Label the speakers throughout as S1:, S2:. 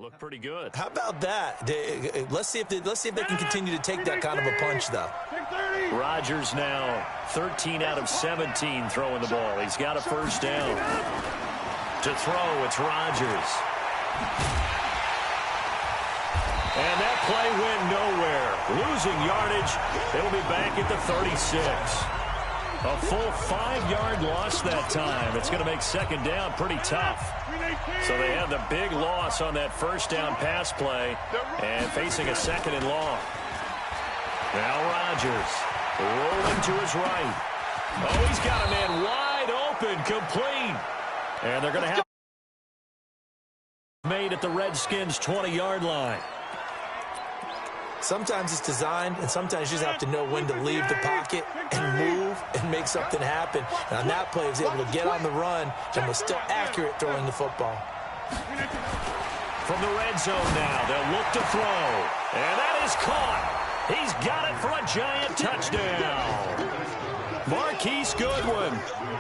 S1: Look pretty good.
S2: How about that? Let's see if they can continue to take that kind of a punch, though.
S1: Rodgers now 13 out of 17 throwing the ball. He's got a first down. To throw, it's Rodgers. And that play went nowhere. Losing yardage. It'll be back at the 36. A full 5-yard loss that time. It's going to make second down pretty tough. So they had the big loss on that first down pass play and facing a second and long. Now Rodgers rolling to his right. Oh, he's got a man wide open, complete. And they're going to have made at the Redskins' 20-yard line.
S2: Sometimes it's designed, and sometimes you just have to know when to leave the pocket and move and make something happen. And on that play, he was able to get on the run and was still accurate throwing the football.
S1: From the red zone now, they'll look to throw. And that is caught. He's got it for a giant touchdown. Marquise Goodwin,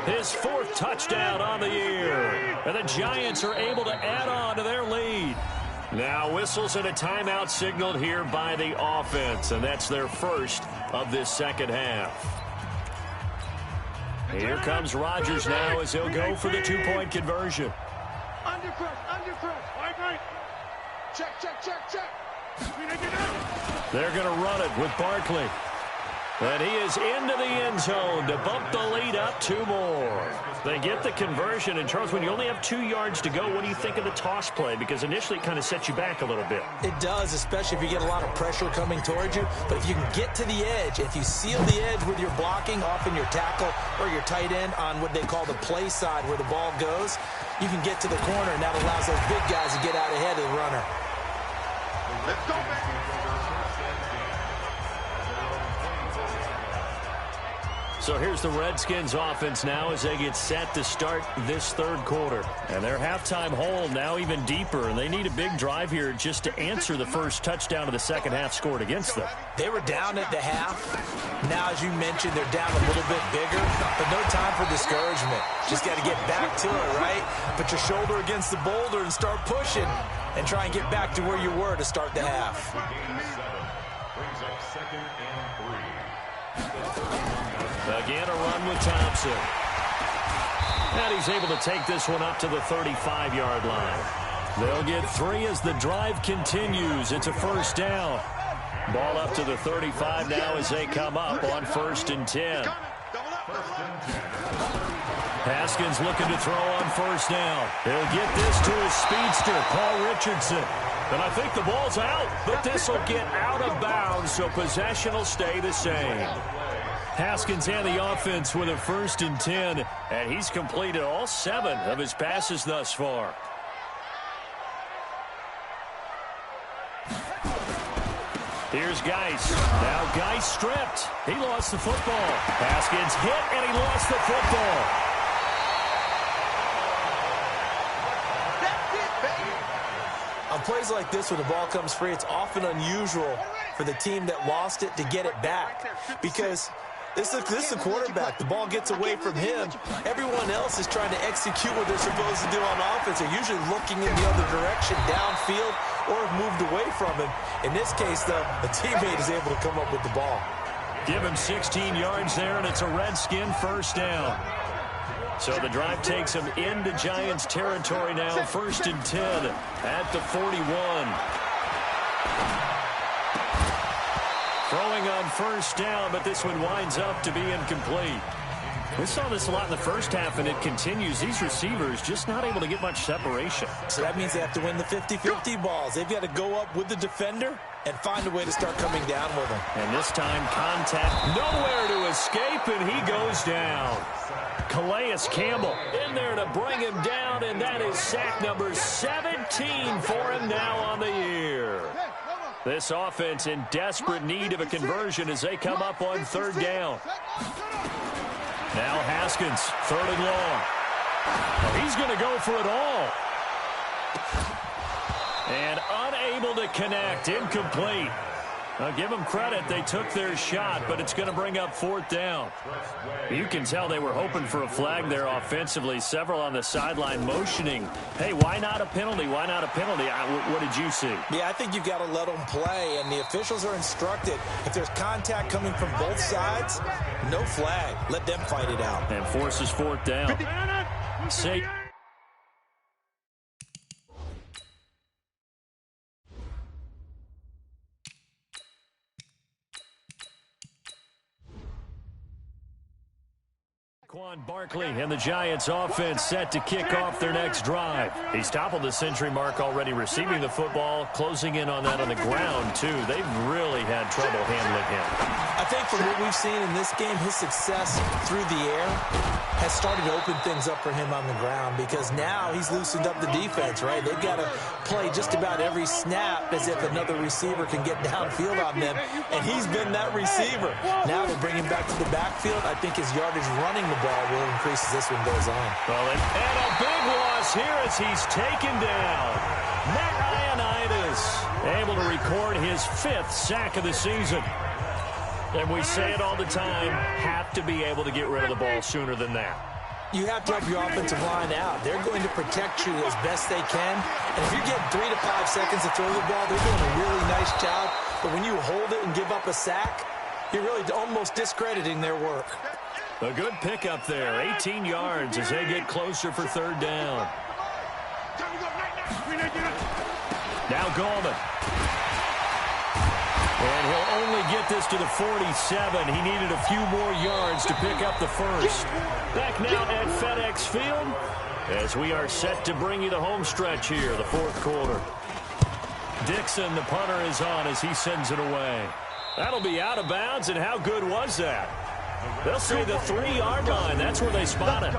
S1: his 4th touchdown on the year. And the Giants are able to add on to their lead. Now whistles and a timeout signaled here by the offense, and that's their first of this second half. Here comes Rodgers now as he'll go for the 2-point conversion.
S3: Under press, wide right. Check.
S1: They're going to run it with Barkley. And he is into the end zone to bump the lead up 2 more. They get the conversion. And, Charles, when you only have 2 yards to go, what do you think of the toss play? Because initially it kind of sets you back a little bit.
S2: It does, especially if you get a lot of pressure coming towards you. But if you can get to the edge, if you seal the edge with your blocking, often your tackle or your tight end on what they call the play side where the ball goes, you can get to the corner, and that allows those big guys to get out ahead of the runner.
S3: Let's go, baby.
S1: So here's the Redskins offense now as they get set to start this 3rd quarter. And their halftime hole now even deeper, and they need a big drive here just to answer the first touchdown of the second half scored against them.
S2: They were down at the half. Now, as you mentioned, they're down a little bit bigger, but no time for discouragement. Just got to get back to it, right? Put your shoulder against the boulder and start pushing and try and get back to where you were to start the half.
S3: Brings up 2nd and 3.
S1: Again, a run with Thompson. And he's able to take this one up to the 35-yard line. They'll get 3 as the drive continues. It's a first down. Ball up to the 35 now as they come up on 1st and 10. Haskins looking to throw on 1st down. He'll get this to his speedster, Paul Richardson. And I think the ball's out, but this will get out of bounds, so possession will stay the same. Haskins and the offense with a 1st and 10, and he's completed all 7 of his passes thus far. Here's Geis. Now Geis stripped. He lost the football. Haskins hit, and he lost the football.
S2: On plays like this, when the ball comes free, it's often unusual for the team that lost it to get it back, because this is the quarterback. The ball gets away from him. Everyone else is trying to execute what they're supposed to do on offense. They're usually looking in the other direction, downfield, or have moved away from him. In this case, though, a teammate is able to come up with the ball.
S1: Give him 16 yards there, and it's a Redskin 1st down. So the drive takes him into Giants territory now, 1st and 10 at the 41. Throwing on 1st down, but this one winds up to be incomplete. We saw this a lot in the first half, and it continues. These receivers just not able to get much separation.
S2: So that means they have to win the 50-50 balls. They've got to go up with the defender and find a way to start coming down with them.
S1: And this time, contact nowhere to escape, and he goes down. Calais Campbell in there to bring him down, and that is sack number 17 for him now on the year. This offense in desperate need of a conversion as they come up on 3rd down. Now Haskins, 3rd and long. He's going to go for it all. And unable to connect, incomplete. Give them credit. They took their shot, but it's going to bring up 4th down. You can tell they were hoping for a flag there offensively. Several on the sideline motioning, hey, why not a penalty? Why not a penalty? What did you see?
S2: Yeah, I think you've got to let them play, and the officials are instructed. If there's contact coming from both sides, no flag. Let them fight it out.
S1: And forces 4th down. Say. Quan Barkley and the Giants offense set to kick off their next drive. He's toppled the century mark already receiving the football, closing in on that on the ground, too. They've really had trouble handling him.
S2: I think from what we've seen in this game, his success through the air has started to open things up for him on the ground because now he's loosened up the defense, right? They've got to play just about every snap as if another receiver can get downfield on them, and he's been that receiver. Now they bring him back to the backfield. I think his yardage running the ball will increase as this one goes on.
S1: Well, and a big loss here as he's taken down. Matt Ioannidis able to record his 5th sack of the season. And we say it all the time, have to be able to get rid of the ball sooner than that.
S2: You have to help your offensive line out. They're going to protect you as best they can. And if you're getting 3 to 5 seconds to throw the ball, they're doing a really nice job. But when you hold it and give up a sack, you're really almost discrediting their work.
S1: A good pickup there, 18 yards as they get closer for 3rd down. Now Gallman. And he'll only get this to the 47. He needed a few more yards to pick up the first. Back now at FedEx Field as we are set to bring you the home stretch here, the 4th quarter. Dixon, the punter, is on as he sends it away. That'll be out of bounds, and how good was that? They'll say the 3-yard line. That's where they spot it.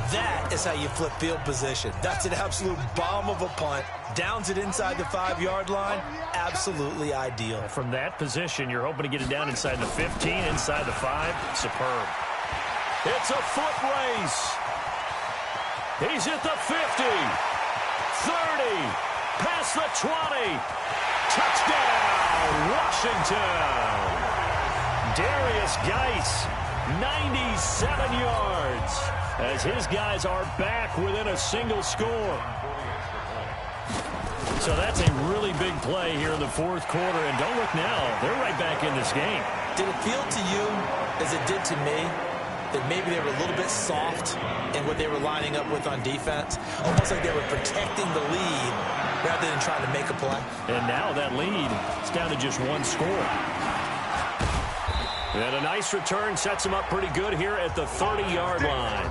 S2: That is how you flip field position. That's an absolute bomb of a punt. Downs it inside the 5-yard line. Absolutely ideal.
S1: From that position, you're hoping to get it down inside the 15, inside the 5. Superb. It's a foot race. He's at the 50, 30, past the 20. Touchdown, Washington. Darius Geis, 97 yards, as his guys are back within a single score. So that's a really big play here in the 4th quarter, and don't look now, they're right back in this game.
S2: Did it feel to you, as it did to me, that maybe they were a little bit soft in what they were lining up with on defense? Almost like they were protecting the lead rather than trying to make a play.
S1: And now that lead is down to just 1 score. And a nice return sets him up pretty good here at the 30-yard line.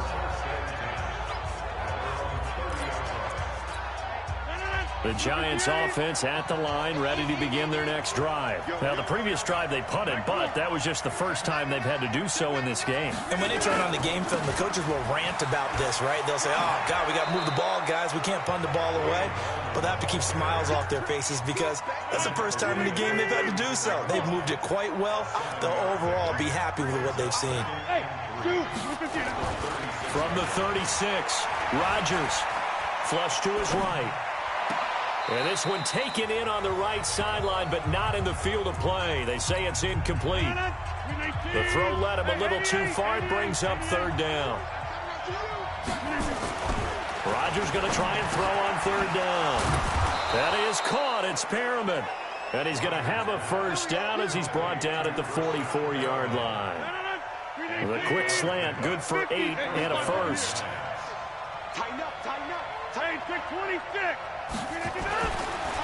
S1: The Giants offense at the line, ready to begin their next drive. Now, the previous drive they punted, but that was just the first time they've had to do so in this game.
S2: And when they turn on the game film, the coaches will rant about this, right? They'll say, oh, God, we got to move the ball, guys. We can't punt the ball away. But they have to keep smiles off their faces because that's the first time in the game they've had to do so. They've moved it quite well. They'll overall be happy with what they've seen.
S1: From the 36, Rodgers flush to his right. And this one taken in on the right sideline, but not in the field of play. They say it's incomplete. The throw led him a little too far. It brings up 3rd down. Rodgers going to try and throw on 3rd down. That is caught. It's Perriman. And he's going to have a 1st down as he's brought down at the 44-yard line. With a quick slant, good for 8 and a 1st.
S3: Tighten up, tighten up. Tighten 626.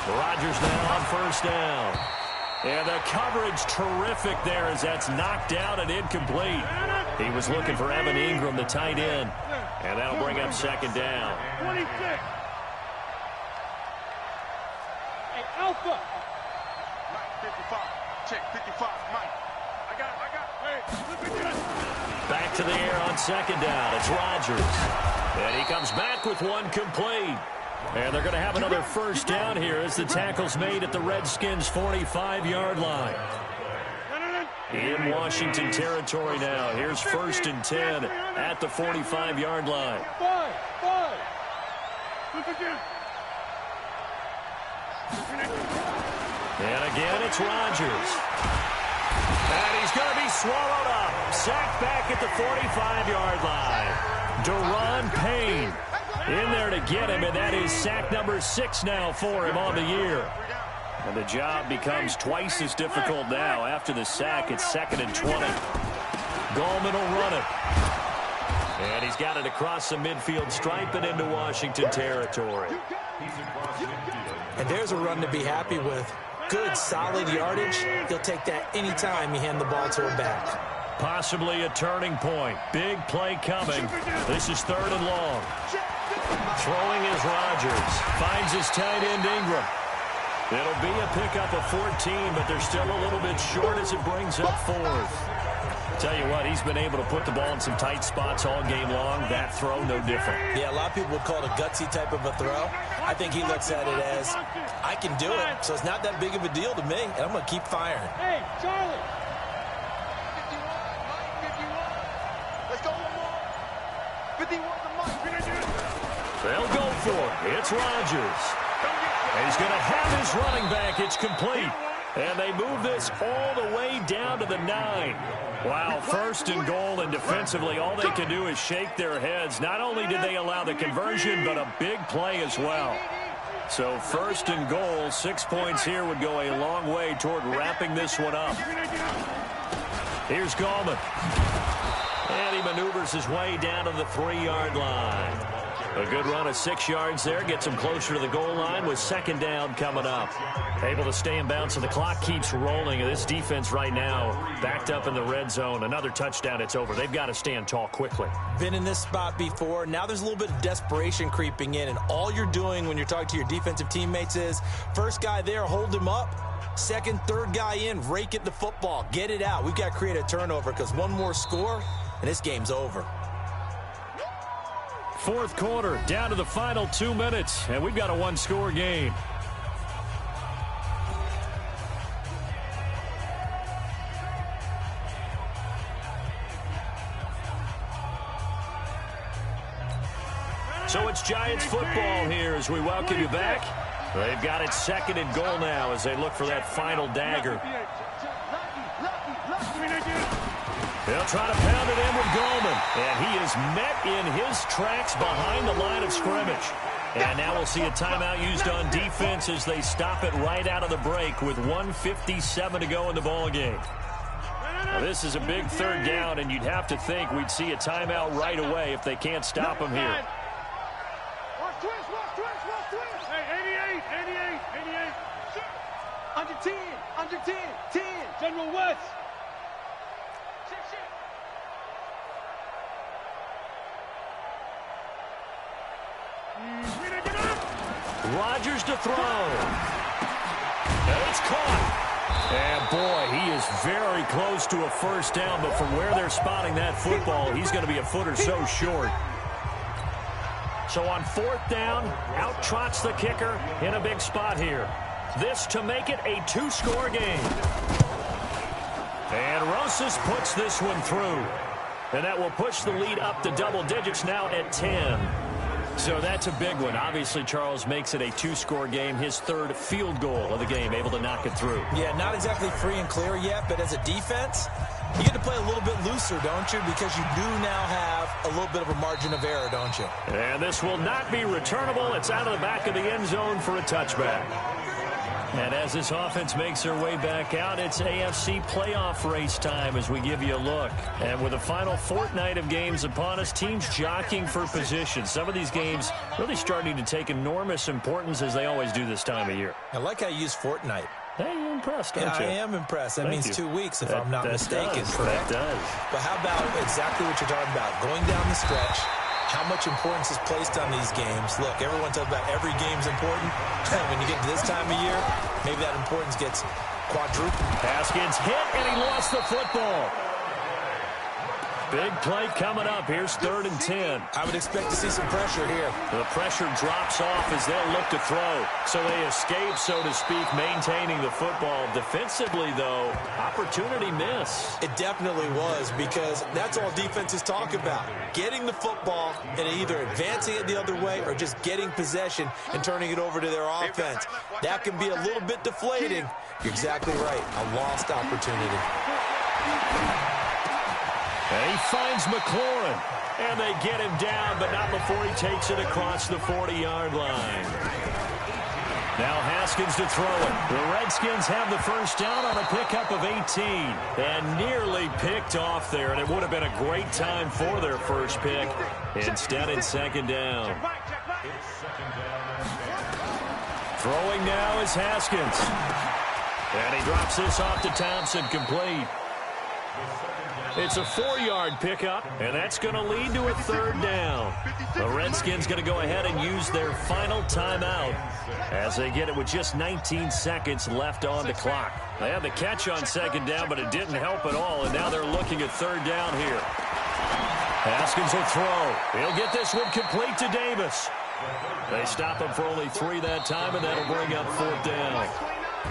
S1: Rodgers now on 1st down. And the coverage terrific there as that's knocked down and incomplete. He was looking for Evan Ingram, the tight end. And that'll bring up 2nd down.
S3: 26. Hey, Alpha. Mike, 55. Check, 55. Mike. I got it. Hey, look at this.
S1: Back to the air on 2nd down. It's Rodgers. And he comes back with one complete. And they're going to have another 1st down here as the tackle's made at the Redskins' 45-yard line. In Washington territory now. Here's 1st and 10 at the 45-yard line.
S3: 5. Look again.
S1: And again, it's Rodgers. And he's going to be swallowed up. Sacked back at the 45-yard line. Daron Payne in there to get him, and that is sack number 6 now for him on the year. And the job becomes twice as difficult now. After the sack, it's 2nd and 20. Gallman will run it. And he's got it across the midfield stripe and into Washington territory.
S2: And there's a run to be happy with. Good, solid yardage. He'll take that anytime you hand the ball to him back.
S1: Possibly a turning point. Big play coming. This is 3rd and long. Throwing is Rodgers. Finds his tight end Ingram. It'll be a pickup of 14, but they're still a little bit short as it brings up 4th. Tell you what, he's been able to put the ball in some tight spots all game long. That throw, no different.
S2: Yeah, a lot of people would call it a gutsy type of a throw. I think he looks at it as, I can do it, so it's not that big of a deal to me, and I'm going to keep firing.
S3: Hey, Charlie. 51. Let's go one more. 51 to Mike.
S1: They'll go for it. It's Rodgers. And he's going to have his running back. It's complete. And they move this all the way down to the 9. Wow, 1st and goal, and defensively all they can do is shake their heads. Not only did they allow the conversion, but a big play as well. So 1st and goal, 6 points here would go a long way toward wrapping this one up. Here's Gallman. And he maneuvers his way down to the 3-yard line. A good run of 6 yards there. Gets him closer to the goal line with 2nd down coming up. Able to stay in bounds, and the clock keeps rolling. And this defense right now backed up in the red zone. Another touchdown, it's over. They've got to stand tall quickly.
S2: Been in this spot before. Now there's a little bit of desperation creeping in. And all you're doing when you're talking to your defensive teammates is, first guy there, hold him up. 2nd, 3rd guy in, rake at the football. Get it out. We've got to create a turnover because one more score, and this game's over.
S1: 4th quarter, down to the final 2 minutes, and we've got a 1-score game. So it's Giants football here as we welcome you back. They've got it 2nd and goal now as they look for that final dagger. They'll try to pound it in with Gallman. And he is met in his tracks behind the line of scrimmage. And now we'll see a timeout used on defense as they stop it right out of the break with 1:57 to go in the ballgame. Now this is a big 3rd down, and you'd have to think we'd see a timeout right away if they can't stop him here.
S3: Watch twist. Hey, 88. Under 10. 10. General West.
S1: Rodgers to throw. And it's caught. And boy, he is very close to a 1st down, but from where they're spotting that football, he's going to be a foot or so short. So on 4th down, out trots the kicker in a big spot here. This to make it a 2-score game. And Rosas puts this one through. And that will push the lead up to double digits now at 10. So that's a big one. Obviously, Charles makes it a 2-score game. His 3rd field goal of the game, able to knock it through.
S2: Yeah, not exactly free and clear yet, but as a defense, you get to play a little bit looser, don't you? Because you do now have a little bit of a margin of error, don't you?
S1: And this will not be returnable. It's out of the back of the end zone for a touchback. And as this offense makes their way back out, it's AFC playoff race time as we give you a look. And with the final fortnight of games upon us, teams jockeying for position. Some of these games really starting to take enormous importance as they always do this time of year.
S2: I like how you use fortnight.
S1: Hey, you're impressed, don't you?
S2: I am impressed. That means 2 weeks, if I'm not mistaken.
S1: That does.
S2: But how about exactly what you're talking about? Going down the stretch, how much importance is placed on these games. Look, everyone talks about every game's important. When you get to this time of year, maybe that importance gets quadrupled.
S1: Haskins hit, and he lost the football. Big play coming up. Here's 3rd and 10.
S2: I would expect to see some pressure here.
S1: The pressure drops off as they'll look to throw. So they escape, so to speak, maintaining the football. Defensively, though, opportunity miss.
S2: It definitely was, because that's all defenses talk about. Getting the football and either advancing it the other way or just getting possession and turning it over to their offense. That can be a little bit deflating. You're exactly right. A lost opportunity.
S1: And he finds McLaurin. And they get him down, but not before he takes it across the 40-yard line. Now Haskins to throw it. The Redskins have the first down on a pickup of 18. And nearly picked off there, and it would have been a great time for their first pick. Instead, it's 2nd down. Throwing now is Haskins. And he drops this off to Thompson, complete. It's a 4-yard pickup, and that's going to lead to a 3rd down. The Redskins going to go ahead and use their final timeout as they get it with just 19 seconds left on the clock. They had the catch on 2nd down, but it didn't help at all, and now they're looking at 3rd down here. Haskins will throw. He'll get this one complete to Davis. They stop him for only 3 that time, and that'll bring up 4th down.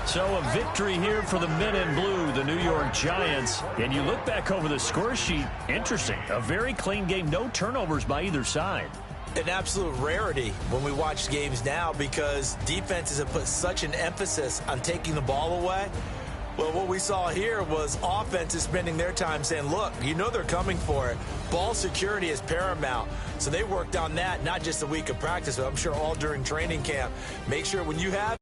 S1: So a victory here for the men in blue, the New York Giants. And you look back over the score sheet, interesting. A very clean game, no turnovers by either side.
S2: An absolute rarity when we watch games now, because defenses have put such an emphasis on taking the ball away. Well, what we saw here was offenses spending their time saying, look, you know they're coming for it. Ball security is paramount. So they worked on that, not just a week of practice, but I'm sure all during training camp. Make sure when you have